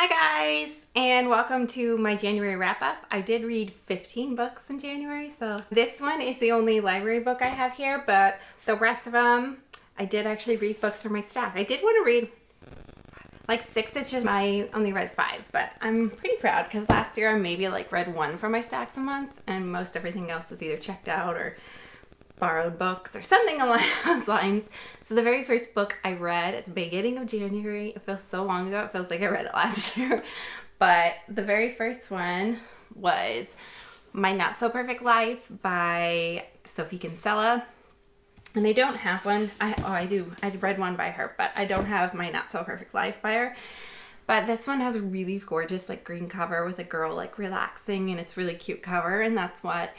Hi guys, and welcome to my January wrap-up. I did read 15 books in January, so this one is the only library book I have here, but the rest of them, I did actually read books from my stack. I did want to read like 6, it's just I only read 5, but I'm pretty proud because last year I maybe read 1 from my stacks a month, and most everything else was either checked out or borrowed books or something along those lines. So the very first book I read at the beginning of January, it feels so long ago, it feels like I read it last year, but the very first one was My Not So Perfect Life by Sophie Kinsella. And I don't have one. I do. I read one by her, but I don't have My Not So Perfect Life by her. But this one has a really gorgeous green cover with a girl relaxing, and it's really cute cover, and that's what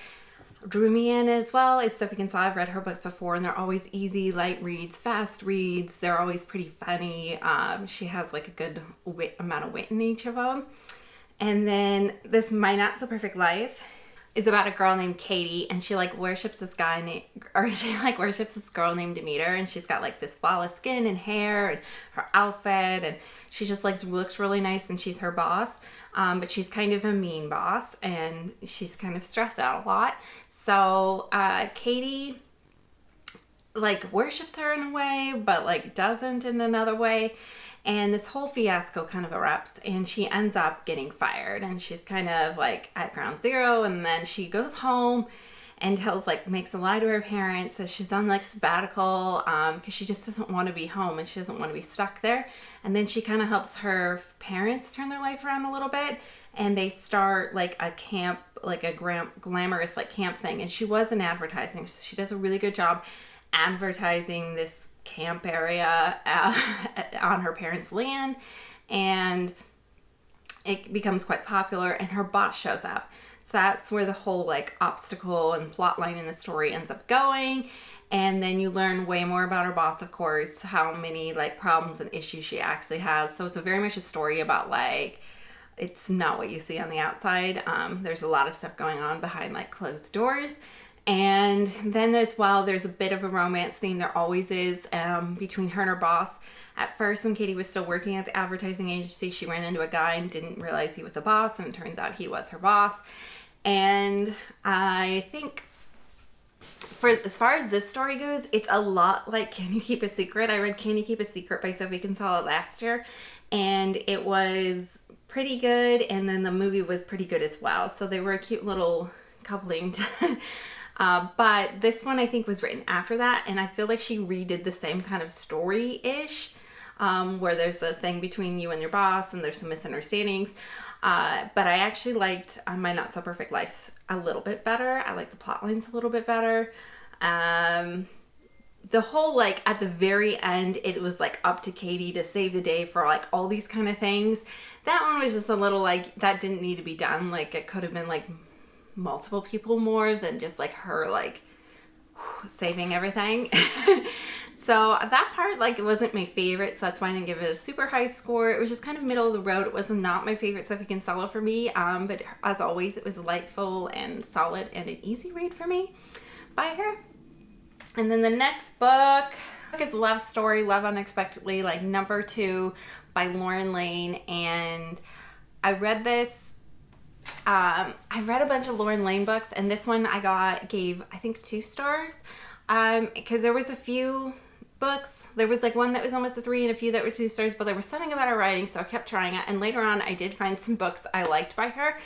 drew me in as well. It's Sophie Kinsella. I've read her books before, and they're always easy, light reads, fast reads. They're always pretty funny. She has a good amount of wit in each of them. And then this My Not So Perfect Life is about a girl named Katie, and she worships this guy named, or she worships this girl named Demeter, and she's got this flawless skin and hair and her outfit, and she just looks really nice, and she's her boss. But she's kind of a mean boss, and she's kind of stressed out a lot. So Katie worships her in a way, but doesn't in another way. And this whole fiasco kind of erupts, and she ends up getting fired, and she's kind of at ground zero. And then she goes home and makes a lie to her parents, says she's on sabbatical because she just doesn't want to be home and she doesn't want to be stuck there. And then she kind of helps her parents turn their life around a little bit, and they start a camp, a glamorous camp thing. And she was in advertising, so she does a really good job advertising this camp area on her parents' land, and it becomes quite popular, and her boss shows up. So that's where the whole obstacle and plot line in the story ends up going. And then you learn way more about her boss, of course, how many problems and issues she actually has. So it's very much a story about it's not what you see on the outside. There's a lot of stuff going on behind closed doors. And then as well, there's a bit of a romance theme. There always is between her and her boss. At first, when Katie was still working at the advertising agency, she ran into a guy and didn't realize he was a boss, and it turns out he was her boss. And I think as far as this story goes, it's a lot like Can You Keep a Secret? I read Can You Keep a Secret by Sophie Kinsella last year, and it was pretty good, and then the movie was pretty good as well. So they were a cute little coupling. But this one I think was written after that, and I feel like she redid the same kind of story-ish, where there's a thing between you and your boss, and there's some misunderstandings. But I actually liked My Not So Perfect Life a little bit better. I like the plot lines a little bit better. The whole at the very end, it was up to Katie to save the day for all these kind of things. That one was just a little that didn't need to be done. It could have been multiple people more than just her saving everything. So that part it wasn't my favorite, so that's why I didn't give it a super high score. It was just kind of middle of the road. It was not my favorite Sophie Kinsella for me, but as always, it was delightful and solid and an easy read for me by her. And then the next book is Love Story, Love Unexpectedly, number 2 by Lauren Lane. And I read this. I read a bunch of Lauren Lane books, and this one I gave I think 2 stars, because there was a few books. There was one that was almost a 3 and a few that were 2 stars, but there was something about her writing, so I kept trying it. And later on, I did find some books I liked by her,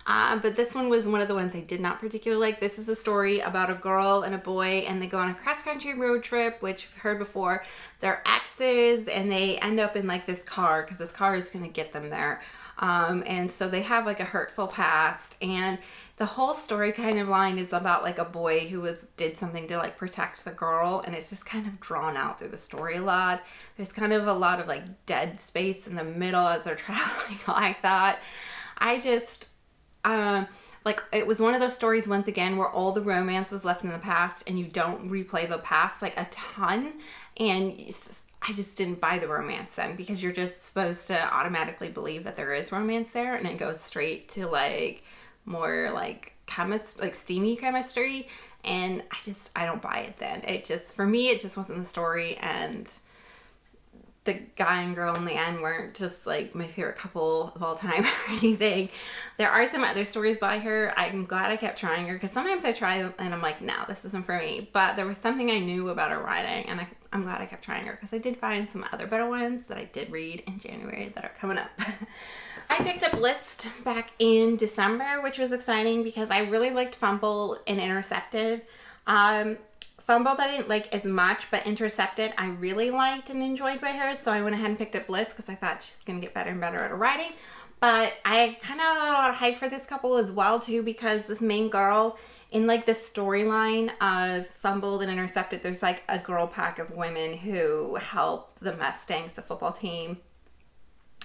but this one was one of the ones I did not particularly like. This is a story about a girl and a boy, and they go on a cross-country road trip, which I've heard before. They're exes, and they end up in this car, because this car is going to get them there. And so they have a hurtful past, and the whole story kind of line is about a boy who did something to protect the girl, and it's just kind of drawn out through the story a lot. There's kind of a lot of dead space in the middle as they're traveling like that. I just it was one of those stories once again where all the romance was left in the past, and you don't replay the past a ton, and I just didn't buy the romance then, because you're just supposed to automatically believe that there is romance there, and it goes straight to more steamy chemistry, and I don't buy it then. For me, it just wasn't the story, and the guy and girl in the end weren't just like my favorite couple of all time or anything. There are some other stories by her. I'm glad I kept trying her, because sometimes I try and I'm like, no, this isn't for me. But there was something I knew about her writing, and I'm glad I kept trying her, because I did find some other better ones that I did read in January that are coming up. I picked up Bliss back in December, which was exciting because I really liked Fumble and Intercepted. Fumbled I didn't like as much, but Intercepted I really liked and enjoyed by her, so I went ahead and picked up Bliss because I thought she's going to get better and better at her writing. But I kind of had a lot of hype for this couple as well too, because this main girl in like the storyline of Fumbled and Intercepted, there's like a girl pack of women who help the Mustangs, the football team.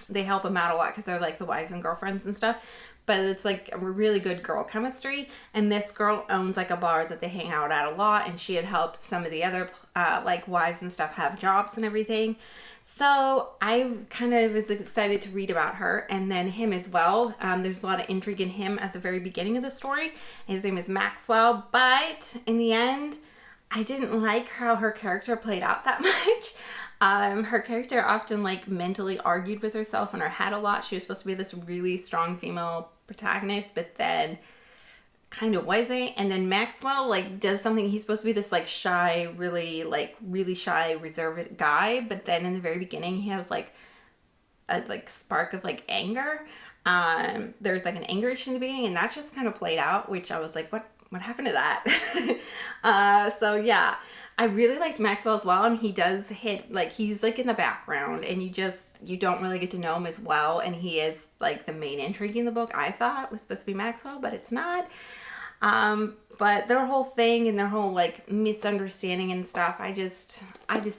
They help them out a lot because they're like the wives and girlfriends and stuff. But it's like a really good girl chemistry. And this girl owns like a bar that they hang out at a lot. And she had helped some of the other like wives and stuff have jobs and everything. So I kind of was excited to read about her, and then him as well. There's a lot of intrigue in him at the very beginning of the story. His name is Maxwell. But in the end, I didn't like how her character played out that much. Her character often like mentally argued with herself in her head a lot. She was supposed to be this really strong female protagonist, but then kind of wasn't. And then Maxwell like does something. He's supposed to be this like shy, really shy, reserved guy, but then in the very beginning he has like a like spark of like anger. There's like an anger issue in the beginning, and that's just kind of played out, which I was like, what happened to that? So yeah. I really liked Maxwell as well, and he does hit, like, he's, like, in the background, and you don't really get to know him as well, and he is, like, the main intrigue in the book, I thought, was supposed to be Maxwell, but it's not. But their whole thing and their whole, like, misunderstanding and stuff, I just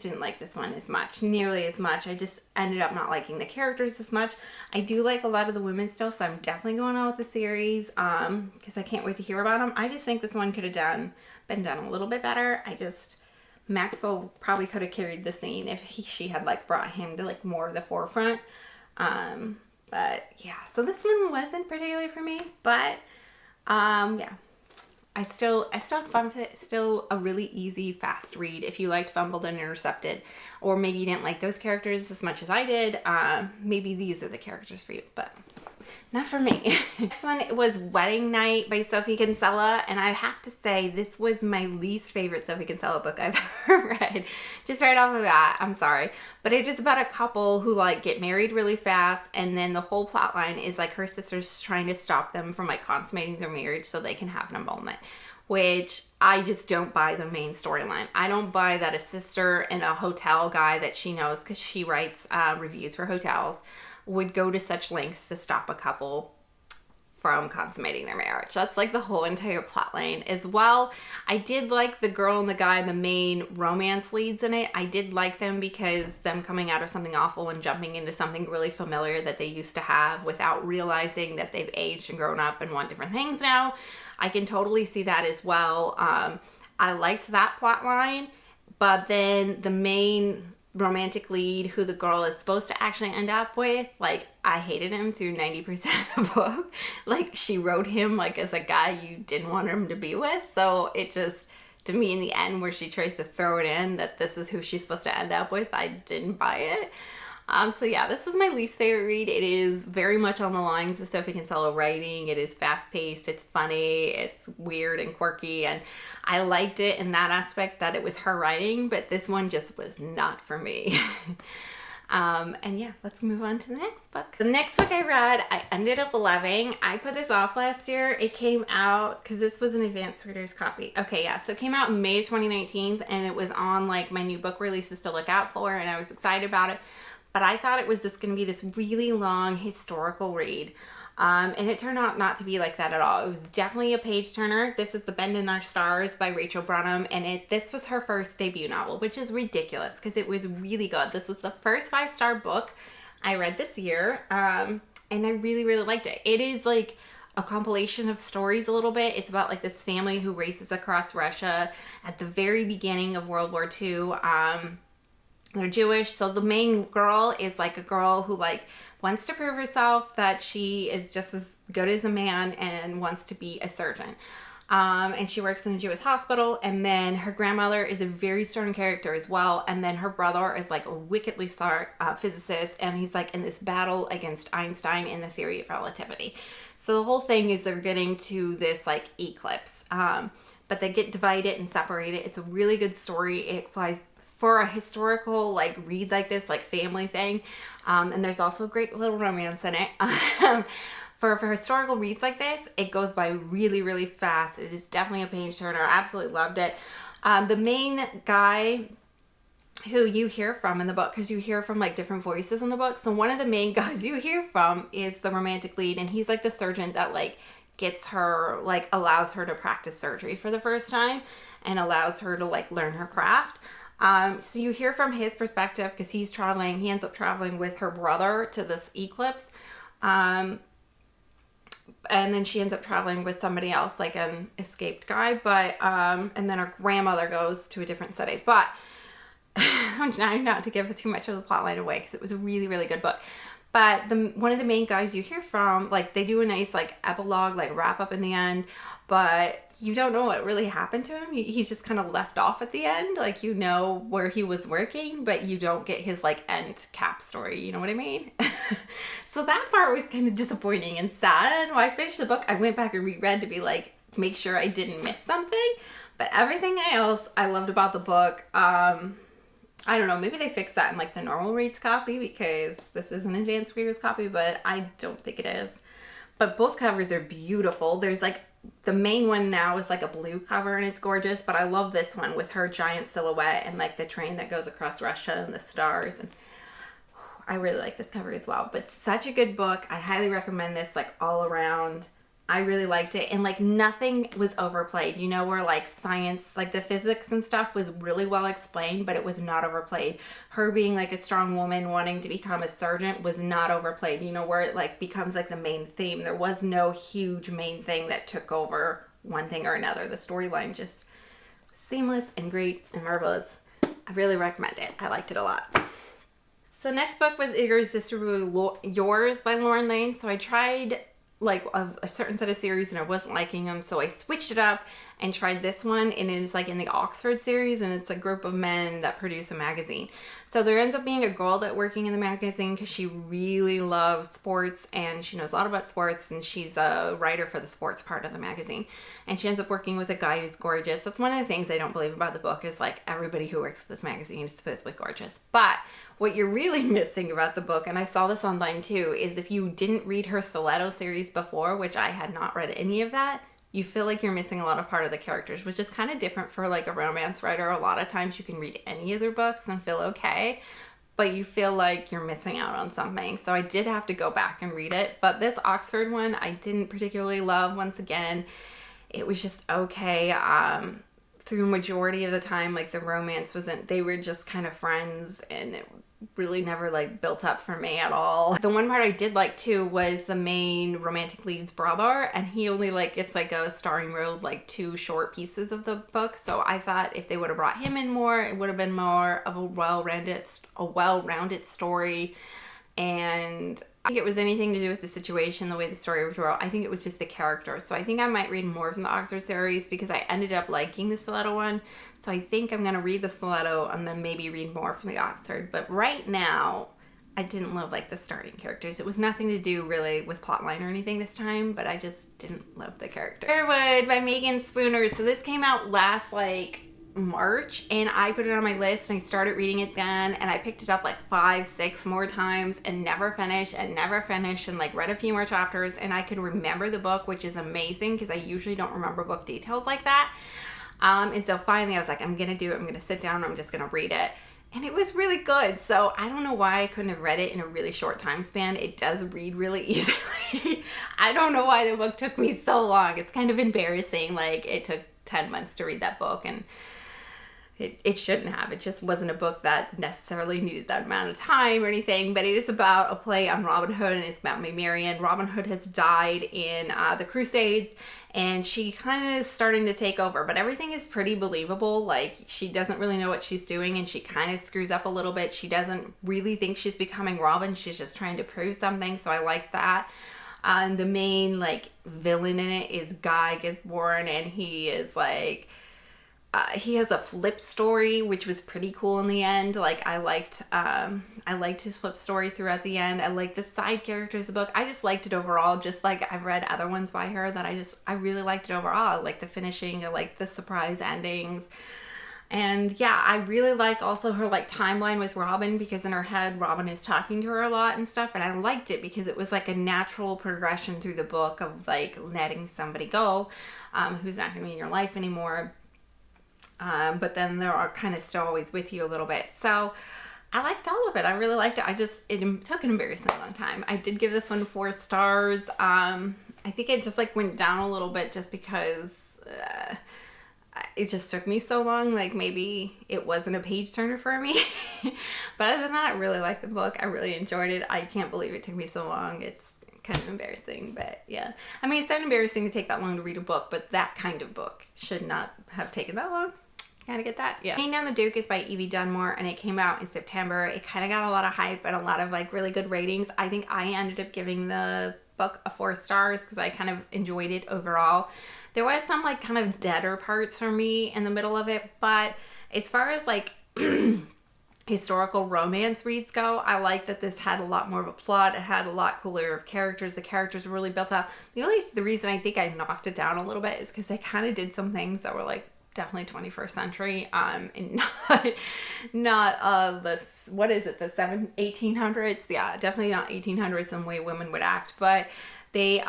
didn't like this one nearly as much. I just ended up not liking the characters as much. I do like a lot of the women still, so I'm definitely going on with the series, because I can't wait to hear about them. I just think this one could have been done a little bit better. Maxwell probably could have carried the scene if she had like brought him to like more of the forefront. But yeah, so this one wasn't particularly for me, but yeah, I still had fun with it. Still a really easy, fast read if you liked Fumbled and Intercepted, or maybe you didn't like those characters as much as I did. Maybe these are the characters for you, but not for me. Next one was Wedding Night by Sophie Kinsella, and I'd have to say this was my least favorite Sophie Kinsella book I've ever read. Just right off the bat, I'm sorry. But it is about a couple who like get married really fast, and then the whole plot line is like her sister's trying to stop them from like consummating their marriage so they can have an annulment, which I just don't buy the main storyline. I don't buy that a sister and a hotel guy that she knows, because she writes reviews for hotels, would go to such lengths to stop a couple from consummating their marriage. That's like the whole entire plot line as well. I did like the girl and the guy, the main romance leads in it. I did like them because them coming out of something awful and jumping into something really familiar that they used to have without realizing that they've aged and grown up and want different things now. I can totally see that as well. I liked that plot line, but then the main romantic lead, who the girl is supposed to actually end up with, like, I hated him through 90% of the book. Like, she wrote him like as a guy you didn't want him to be with, so it just, to me in the end where she tries to throw it in that this is who she's supposed to end up with, I didn't buy it. So yeah, this is my least favorite read. It is very much on the lines of Sophie Kinsella writing. It is fast-paced, it's funny, it's weird and quirky, and I liked it in that aspect that it was her writing, but this one just was not for me. And yeah, let's move on to the next book. The next book I read, I ended up loving. I put this off last year. It came out, because this was an advanced reader's copy. Okay, yeah, so it came out in May of 2019, and it was on like my new book releases to look out for, and I was excited about it. But I thought it was just going to be this really long historical read. And it turned out not to be like that at all. It was definitely a page turner. This is The Bend in Our Stars by Rachel Brunham. And this was her first debut novel, which is ridiculous because it was really good. This was the first 5-star book I read this year. And I really, really liked it. It is like a compilation of stories a little bit. It's about like this family who races across Russia at the very beginning of World War II. They're Jewish, so the main girl is like a girl who like wants to prove herself that she is just as good as a man and wants to be a surgeon. And she works in a Jewish hospital, and then her grandmother is a very strong character as well, and then her brother is like a wickedly smart physicist, and he's like in this battle against Einstein and the theory of relativity. So the whole thing is they're getting to this like eclipse, but they get divided and separated. It's a really good story. It flies for a historical like read like this, like family thing, and there's also a great little romance in it. For historical reads like this, it goes by really, really fast. It is definitely a page turner. I absolutely loved it. The main guy who you hear from in the book, because you hear from like different voices in the book. So one of the main guys you hear from is the romantic lead, and he's like the surgeon that like gets her, like allows her to practice surgery for the first time and allows her to like learn her craft. So you hear from his perspective because he ends up traveling with her brother to this eclipse. And then she ends up traveling with somebody else, like an escaped guy, but, and then her grandmother goes to a different city. But I'm trying not to give too much of the plot line away because it was a really, really good book. But one of the main guys you hear from, like they do a nice like epilogue, like wrap up in the end, but you don't know what really happened to him. He's just kind of left off at the end. Like, you know where he was working, but you don't get his like end cap story. You know what I mean? So that part was kind of disappointing and sad. When I finished the book, I went back and reread to be like, make sure I didn't miss something. But everything else I loved about the book. I don't know, maybe they fixed that in like the normal reads copy because this is an advanced reader's copy, but I don't think it is. But both covers are beautiful. There's like, the main one now is like a blue cover and it's gorgeous, but I love this one with her giant silhouette and like the train that goes across Russia and the stars. And I really like this cover as well. But such a good book. I highly recommend this like all around. I really liked it, and like nothing was overplayed, you know, where like science, like the physics and stuff was really well explained, but it was not overplayed. Her being like a strong woman wanting to become a surgeon was not overplayed, you know, where it like becomes like the main theme. There was no huge main thing that took over one thing or another. The storyline just seamless and great and marvelous. I really recommend it. I liked it a lot. So next book was Irresistible Yours by Lauren Lane. So I tried like a certain set of series and I wasn't liking them, so I switched it up and tried this one, and it is like in the Oxford series, and it's a group of men that produce a magazine. So there ends up being a girl that working in the magazine because she really loves sports and she knows a lot about sports, and she's a writer for the sports part of the magazine, and she ends up working with a guy who's gorgeous. That's one of the things I don't believe about the book, is like everybody who works at this magazine is supposedly gorgeous. But what you're really missing about the book, and I saw this online too, is if you didn't read her Stiletto series before, which I had not read any of that, you feel like you're missing a lot of part of the characters, which is kind of different for like a romance writer. A lot of times you can read any of their books and feel okay, but you feel like you're missing out on something. So I did have to go back and read it. But this Oxford one, I didn't particularly love. Once again, it was just okay. Through majority of the time, like the romance wasn't, they were just kind of friends, and it really never like built up for me at all. The one part I did like too was the main romantic lead's brother, and he only like gets like a starring role, like 2 short pieces of the book. So I thought if they would have brought him in more, it would have been more of a well-rounded story. And I think it was anything to do with the situation, the way the story was wrote. I think it was just the character. So I think I might read more from the Oxford series because I ended up liking the Stiletto one. So I think I'm going to read the Stiletto and then maybe read more from the Oxford. But right now, I didn't love like the starting characters. It was nothing to do really with plotline or anything this time, but I just didn't love the character. Fairwood by Megan Spooner. So this came out last like March, and I put it on my list and I started reading it then, and I picked it up like 5-6 more times and never finished and like read a few more chapters, and I could remember the book, which is amazing because I usually don't remember book details like that. And so finally I was like, I'm gonna do it. I'm gonna sit down and I'm just gonna read it. And it was really good. So I don't know why I couldn't have read it in a really short time span. It does read really easily. I don't know why the book took me so long. It's kind of embarrassing. Like, it took 10 months to read that book, and it shouldn't have. It just wasn't a book that necessarily needed that amount of time or anything. But it is about a play on Robin Hood, and it's about Maid Marian. Robin Hood has died in the Crusades, and she kind of is starting to take over. But everything is pretty believable. Like, she doesn't really know what she's doing, and she kind of screws up a little bit. She doesn't really think she's becoming Robin. She's just trying to prove something, so I like that. The main like villain in it is Guy Gisborne, and he is like he has a flip story, which was pretty cool in the end. Like I liked his flip story throughout the end. I liked the side characters of the book. I just liked it overall. Just like I've read other ones by her that I really liked it overall. I like the finishing. I like the surprise endings. And yeah, I really like also her like timeline with Robin, because in her head, Robin is talking to her a lot and stuff. And I liked it because it was like a natural progression through the book of like letting somebody go, who's not going to be in your life anymore. But then they are kind of still always with you a little bit. So I liked all of it. I really liked it. It took an embarrassingly long time. I did give this one 4 stars. I think it just like went down a little bit just because it just took me so long. Like maybe it wasn't a page turner for me. But other than that, I really liked the book. I really enjoyed it. I can't believe it took me so long. It's kind of embarrassing, but yeah. I mean, it's not embarrassing to take that long to read a book, but that kind of book should not have taken that long. Kind of get that? Yeah. Laying Down the Duke is by Evie Dunmore, and it came out in September. It kind of got a lot of hype and a lot of like really good ratings. I think I ended up giving the book a 4 stars because I kind of enjoyed it overall. There was some like kind of deader parts for me in the middle of it, but as far as like historical romance reads go, I like that this had a lot more of a plot. It had a lot cooler of characters. The characters were really built up. The reason I think I knocked it down a little bit is because they kind of did some things that were like definitely 21st century, and not this, what is it, the 1800s? Yeah, definitely not 1800s and the way women would act, but they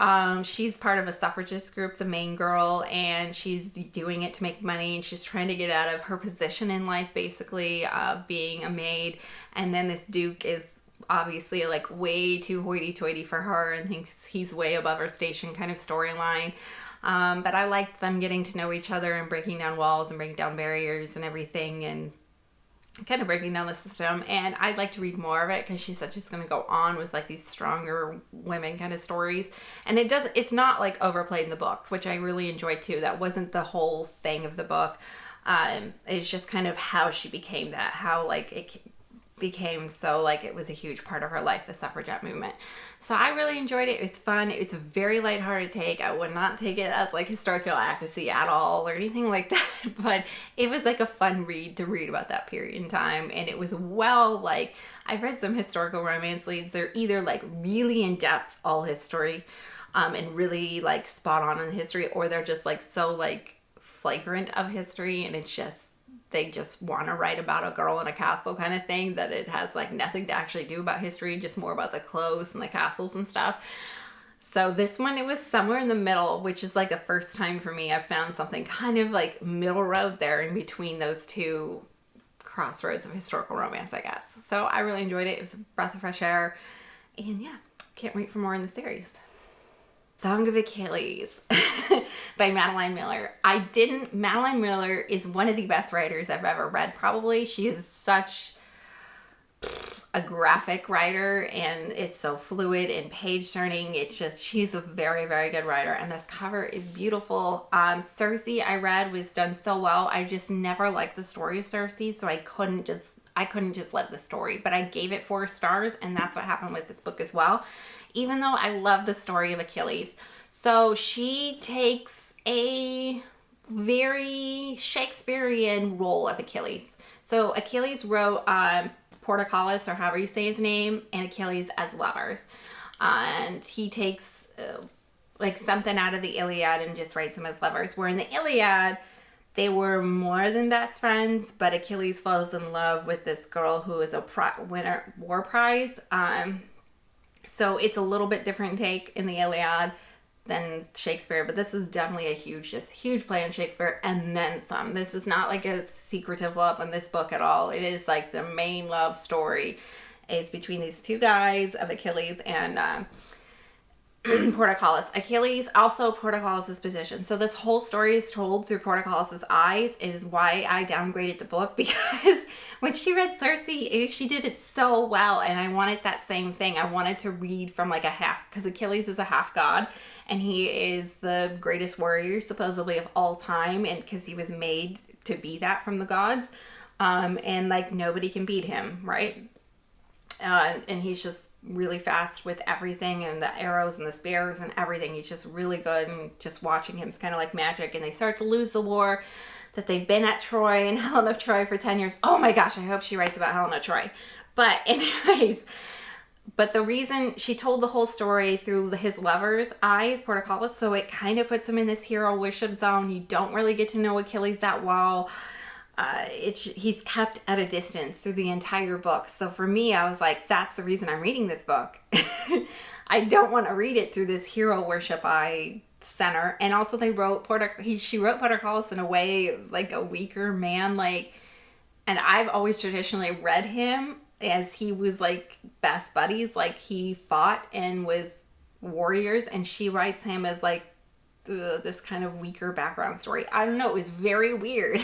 she's part of a suffragist group, the main girl, and she's doing it to make money, and she's trying to get out of her position in life, basically being a maid. And then this duke is obviously like way too hoity-toity for her and thinks he's way above her station kind of storyline. But I liked them getting to know each other and breaking down walls and breaking down barriers and everything, and kind of breaking down the system. And I'd like to read more of it because she said she's going to go on with like these stronger women kind of stories. And it's not like overplayed in the book, which I really enjoyed too. That wasn't the whole thing of the book. It's just kind of how she became that, how like it became so like it was a huge part of her life, the suffragette movement. So I really enjoyed it. It was fun. It's a very lighthearted take. I would not take it as like historical accuracy at all or anything like that, but it was like a fun read to read about that period in time. And it was like, I've read some historical romance leads. They're either like really in depth, all history, and really like spot on in the history, or they're just like so like flagrant of history, and it's just they just want to write about a girl in a castle kind of thing, that it has like nothing to actually do about history, just more about the clothes and the castles and stuff. So this one, it was somewhere in the middle, which is like the first time for me I've found something kind of like middle road there in between those two crossroads of historical romance, I guess. So I really enjoyed it. It was a breath of fresh air, and yeah, can't wait for more in the series. Song of Achilles by Madeline Miller. Madeline Miller is one of the best writers I've ever read, probably. She is such a graphic writer, and it's so fluid and page turning. She's a very, very good writer, and this cover is beautiful. Circe, I read, was done so well. I just never liked the story of Circe, so I couldn't just love the story, but I gave it 4 stars, and that's what happened with this book as well, even though I love the story of Achilles. So she takes a very Shakespearean role of Achilles. So Achilles wrote Portacallus, or however you say his name, and Achilles as lovers. And he takes like something out of the Iliad and just writes them as lovers. Where in the Iliad, they were more than best friends, but Achilles falls in love with this girl who is a war prize. So it's a little bit different take in the Iliad than Shakespeare, but this is definitely a huge play on Shakespeare and then some. This is not like a secretive love in this book at all. It is like the main love story is between these two guys of Achilles and Portacallus. Achilles, also Portacallus's position. So this whole story is told through Portacallus's eyes, is why I downgraded the book, because when she read Circe, she did it so well, and I wanted that same thing. I wanted to read from like a half, because Achilles is a half god, and he is the greatest warrior supposedly of all time, and because he was made to be that from the gods, and like nobody can beat him, right? And he's just really fast with everything, and the arrows and the spears and everything. He's just really good, and just watching him is kind of like magic. And they start to lose the war that they've been at Troy and Helen of Troy for 10 years. Oh my gosh, I hope she writes about Helen of Troy. But anyways, but the reason she told the whole story through his lover's eyes, Portcullis, so it kind of puts him in this hero worship zone. You don't really get to know Achilles that well. He's kept at a distance through the entire book. So for me, I was like, that's the reason I'm reading this book. I don't want to read it through this hero worship eye center. And also she wrote Portcullis in a way like a weaker man, like, and I've always traditionally read him as he was like best buddies, like he fought and was warriors, and she writes him as like this kind of weaker background story. I don't know, it was very weird.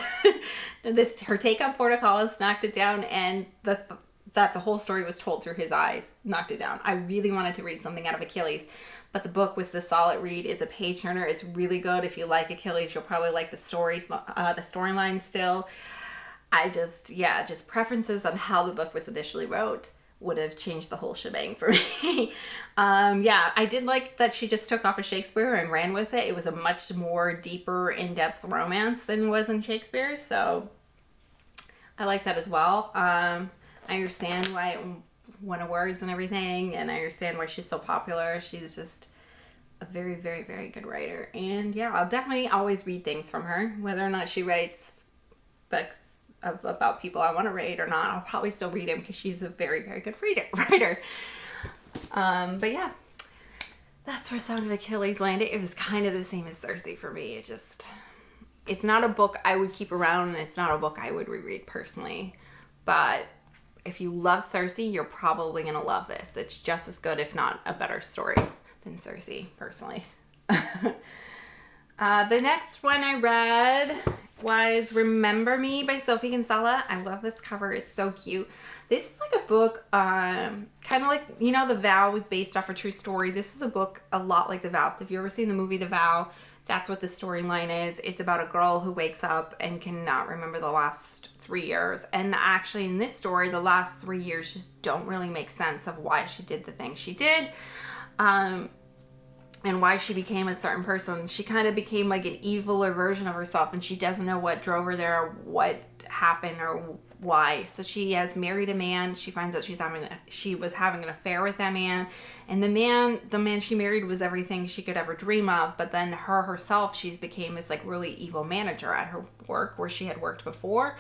Her take on Portcullis knocked it down, and that the whole story was told through his eyes knocked it down. I really wanted to read something out of Achilles, but the book was a solid read. It's a page turner. It's really good. If you like Achilles, you'll probably like the storyline still. Just preferences on how the book was initially wrote would have changed the whole shebang for me. I did like that she just took off of Shakespeare and ran with it. It was a much more deeper, in-depth romance than was in Shakespeare, so I like that as well. I understand why it won awards and everything, and I understand why she's so popular. She's just a very, very, very good writer, and yeah, I'll definitely always read things from her, whether or not she writes books about people I want to read or not. I'll probably still read him because she's a very, very good writer. But yeah, that's where Sound of Achilles landed. It was kind of the same as Circe for me. It's not a book I would keep around, and it's not a book I would reread personally. But if you love Circe, you're probably going to love this. It's just as good, if not a better story than Circe, personally. The next one I read was Remember Me by Sophie Kinsella. I love this cover. It's so cute. This is like a book, kind of like, The Vow was based off a true story. This is a book a lot like The Vow. So if you've ever seen the movie The Vow, that's what the storyline is. It's about a girl who wakes up and cannot remember the last 3 years. And actually in this story, the last 3 years just don't really make sense of why she did the things she did. And why she became a certain person. She kind of became like an eviler version of herself, and she doesn't know what drove her there, or what happened, or why. So she has married a man. She finds out she was having an affair with that man, and the man she married was everything she could ever dream of. But then herself, she's became this like really evil manager at her work where she had worked before.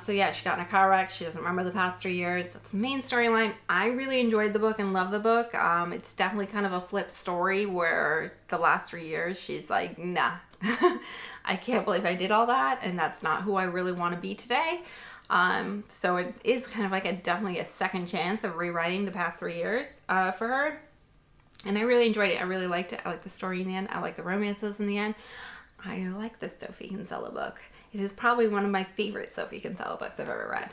She got in a car wreck. She doesn't remember the past 3 years. That's the main storyline. I really enjoyed the book and love the book. It's definitely kind of a flip story where the last 3 years she's like, nah, I can't believe I did all that, and that's not who I really want to be today. So it is kind of like definitely a second chance of rewriting the past 3 years for her. And I really enjoyed it. I really liked it. I like the story in the end. I like the romances in the end. I like the Sophie Kinsella book. It is probably one of my favorite Sophie Kinsella books I've ever read.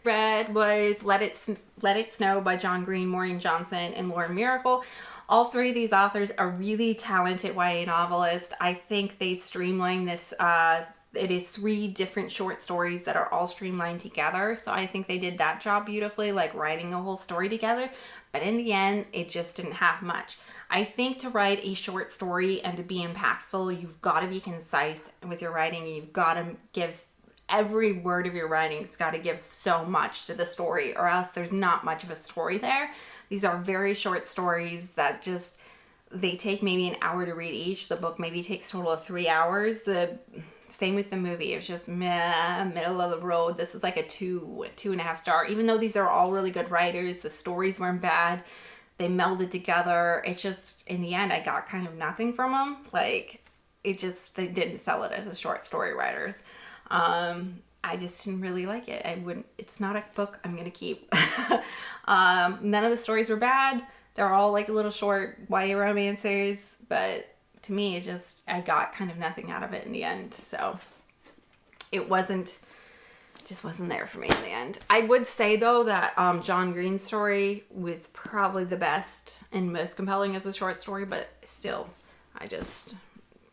Read was Let It Snow by John Green, Maureen Johnson, and Lauren Miracle. All three of these authors are really talented YA novelists. I think they streamlined this. It is 3 different short stories that are all streamlined together. So I think they did that job beautifully, like writing a whole story together. But in the end, it just didn't have much. I think to write a short story and to be impactful, you've got to be concise with your writing. You've got to give every word of your writing. It's got to give so much to the story, or else there's not much of a story there. These are very short stories that they take maybe an hour to read each. The book maybe takes a total of 3 hours. The same with the movie. It was just middle of the road. This is like a 2.5 star. Even though these are all really good writers, the stories weren't bad. They melded together. It's just, in the end, I got kind of nothing from them. Like, they didn't sell it as a short story writers. I just didn't really like it. It's not a book I'm going to keep. None of the stories were bad. They're all like little short YA romances, but to me, I got kind of nothing out of it in the end. So it just wasn't there for me in the end. I would say though that John Green's story was probably the best and most compelling as a short story, but still,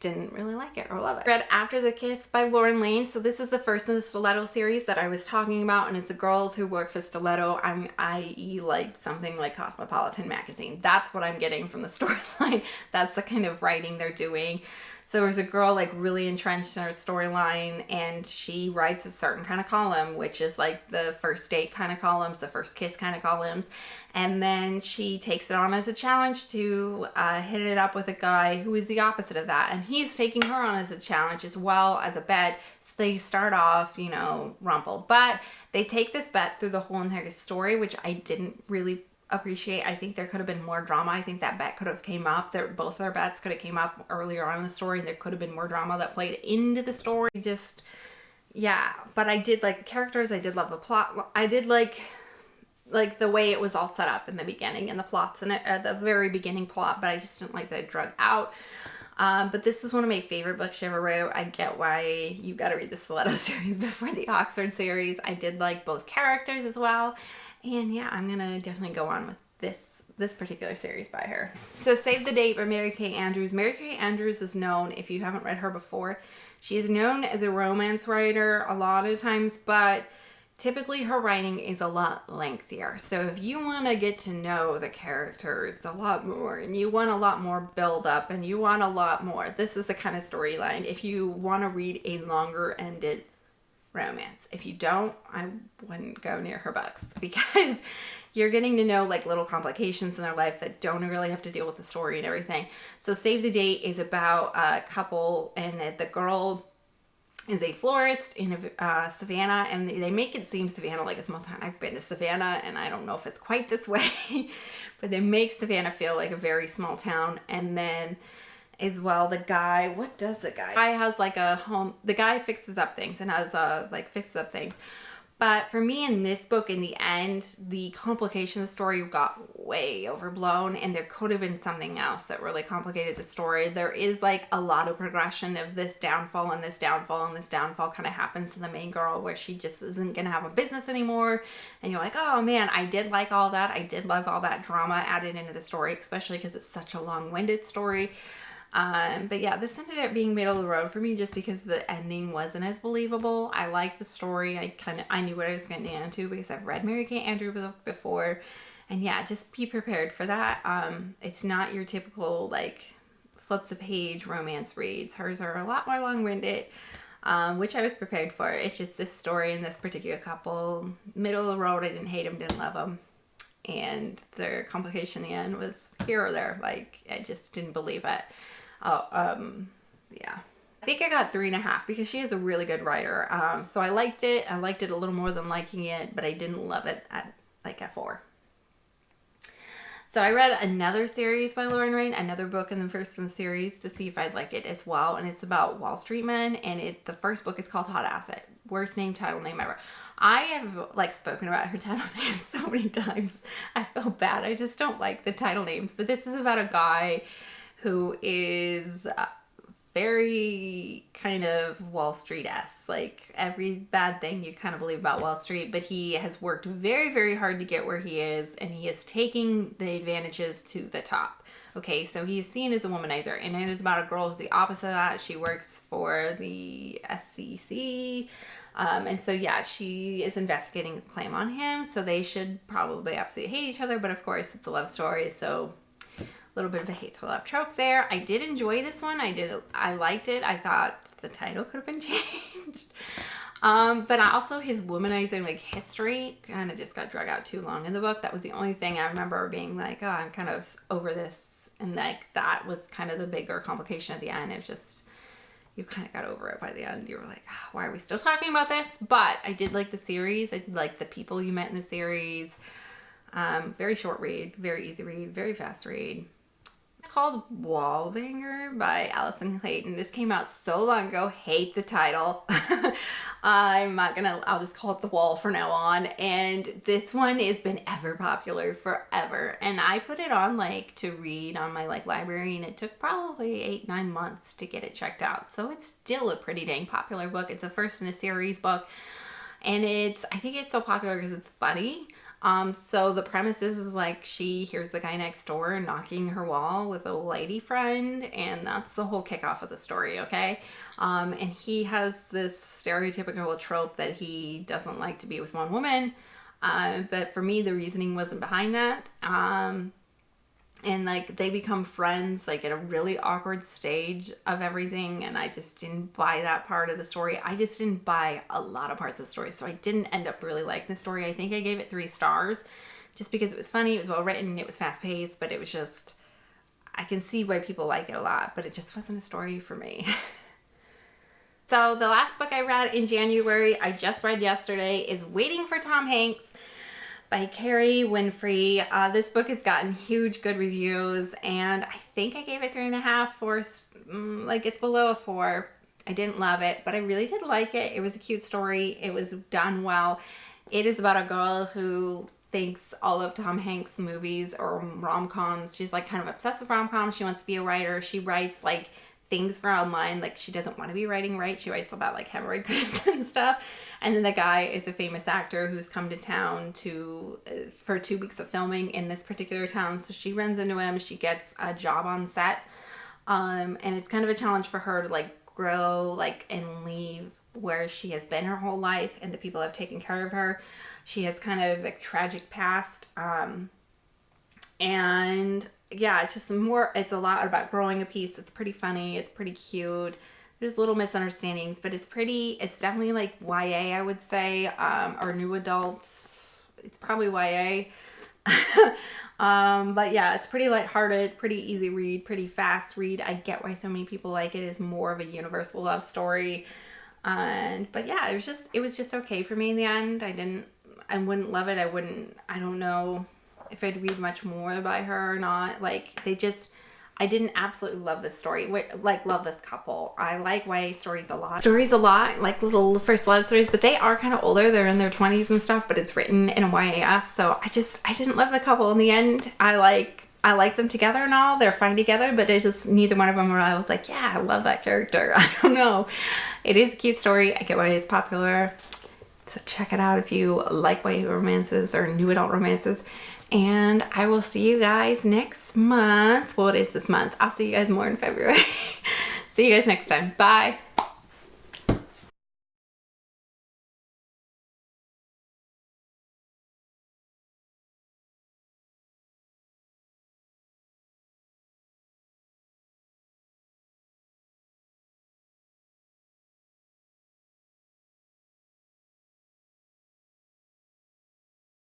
didn't really like it or love it. Read After the Kiss by Lauren Lane. So this is the first in the Stiletto series that I was talking about, and it's the girls who work for Stiletto, i.e. like something like Cosmopolitan magazine. That's what I'm getting from the storyline. That's the kind of writing they're doing. So there's a girl like really entrenched in her storyline, and she writes a certain kind of column, which is like the first date kind of columns, the first kiss kind of columns. And then she takes it on as a challenge to hit it up with a guy who is the opposite of that. And he's taking her on as a challenge as well as a bet. So they start off, you know, rumpled. But they take this bet through the whole entire story, which I didn't really appreciate. I think there could have been more drama. I think that bet could have came up. Both their bets could have came up earlier on in the story, and there could have been more drama that played into the story. Just, yeah. But I did like the characters. I did love the plot. I did like the way it was all set up in the beginning and the plots and at the very beginning plot, but I just didn't like that it drug out. But this is one of my favorite books she ever wrote. I get why you got to read the Stiletto series before the Oxford series. I did like both characters as well. And yeah, I'm gonna definitely go on with this particular series by her. So Save the Date by Mary Kay Andrews. Mary Kay Andrews is known, if you haven't read her before, she is known as a romance writer a lot of times, but typically her writing is a lot lengthier. So if you want to get to know the characters a lot more, and you want a lot more build up, and you want a lot more, this is the kind of storyline. If you want to read a longer ended romance. If you don't, I wouldn't go near her books, because you're getting to know like little complications in their life that don't really have to deal with the story and everything. So Save the Date is about a couple, and the girl is a florist in Savannah, and they make it seem Savannah like a small town. I've been to Savannah, and I don't know if it's quite this way, but they make Savannah feel like a very small town. And then as well, the guy, what does the guy? The guy has like a home, the guy fixes up things and has fixes up things. But for me in this book, in the end, the complication of the story got way overblown, and there could have been something else that really complicated the story. There is like a lot of progression of this downfall and this downfall, and this downfall kind of happens to the main girl where she just isn't going to have a business anymore. And you're like, oh man, I did like all that. I did love all that drama added into the story, especially because it's such a long-winded story. But yeah, this ended up being middle of the road for me just because the ending wasn't as believable. I liked the story. I knew what I was getting into because I've read Mary Kay Andrews before. And yeah, just be prepared for that. It's not your typical like flip the page romance reads. Hers are a lot more long-winded, which I was prepared for. It's just this story and this particular couple, middle of the road. I didn't hate them, didn't love them. And their complication in the end was here or there. Like, I just didn't believe it. Yeah. I think I got 3.5 because she is a really good writer. So I liked it. I liked it a little more than liking it, but I didn't love it at like a 4. So I read another series by Lauren Lane, another book in the first in the series to see if I'd like it as well. And it's about Wall Street men. And the first book is called Hot Asset. Worst title name ever. I have like spoken about her title names so many times. I feel bad. I just don't like the title names. But this is about a guy who is very kind of Wall Street-esque. Like every bad thing you kind of believe about Wall Street, but he has worked very, very hard to get where he is, and he is taking the advantages to the top. Okay, so he's seen as a womanizer, and it is about a girl who's the opposite of that. She works for the SEC. And so, yeah, she is investigating a claim on him, so they should probably absolutely hate each other, but of course it's a love story, so a little bit of a hate to love trope there. I did enjoy this one. I liked it. I thought the title could have been changed. But also his womanizing like history kind of just got drug out too long in the book. That was the only thing I remember being like, oh, I'm kind of over this. And like that was kind of the bigger complication at the end. It just, you kind of got over it by the end. You were like, oh, why are we still talking about this? But I did like the series. I did like the people you met in the series. Very short read, very easy read, very fast read. It's called Wallbanger by Allison Clayton. This came out so long ago. Hate the title. I'll just call it The Wall for now on. And this one has been ever popular forever. And I put it on like to read on my like library, and it took probably 8-9 months to get it checked out. So it's still a pretty dang popular book. It's a first in a series book. And I think it's so popular because it's funny. So the premise is like she hears the guy next door knocking her wall with a lady friend, and that's the whole kickoff of the story, okay? And he has this stereotypical trope that he doesn't like to be with one woman, but for me the reasoning wasn't behind that. And like they become friends like at a really awkward stage of everything, and I just didn't buy that part of the story. I just didn't buy a lot of parts of the story, so I didn't end up really liking the story. I think I gave it 3 stars just because it was funny, it was well written, it was fast paced, but it was just, I can see why people like it a lot, but it just wasn't a story for me. So the last book I read in January, I just read yesterday, is Waiting for Tom Hanks by Carrie Winfrey. This book has gotten huge good reviews, and I think I gave it 3.5, 4, like it's below a 4. I didn't love it, but I really did like it. It was a cute story. It was done well. It is about a girl who thinks all of Tom Hanks' movies or rom-coms. She's like kind of obsessed with rom-coms. She wants to be a writer. She writes like things for online, like she doesn't want to be writing, right? She writes about like hemorrhoid cramps and stuff. And then the guy is a famous actor who's come to town for 2 weeks of filming in this particular town. So she runs into him, she gets a job on set. And it's kind of a challenge for her to like grow like and leave where she has been her whole life and the people have taken care of her. She has kind of a tragic past. And yeah, it's just it's a lot about growing a piece. It's pretty funny. It's pretty cute. There's little misunderstandings, but it's definitely like YA, I would say, or new adults. It's probably YA. But yeah, it's pretty lighthearted, pretty easy read, pretty fast read. I get why so many people like it. It's more of a universal love story. But yeah, it was just okay for me in the end. I wouldn't love it. I don't know if I'd read much more by her or not. Like I didn't absolutely love this story. Love this couple. I like YA stories a lot, like little first love stories, but they are kind of older. They're in their 20s and stuff, but it's written in a YAS. So I didn't love the couple in the end. I like them together and all. They're fine together, but it's just neither one of them where I was like, yeah, I love that character. I don't know. It is a cute story. I get why it's popular. So check it out if you like YA romances or new adult romances. And I will see you guys next month. Well, it is this month. I'll see you guys more in February. See you guys next time. Bye.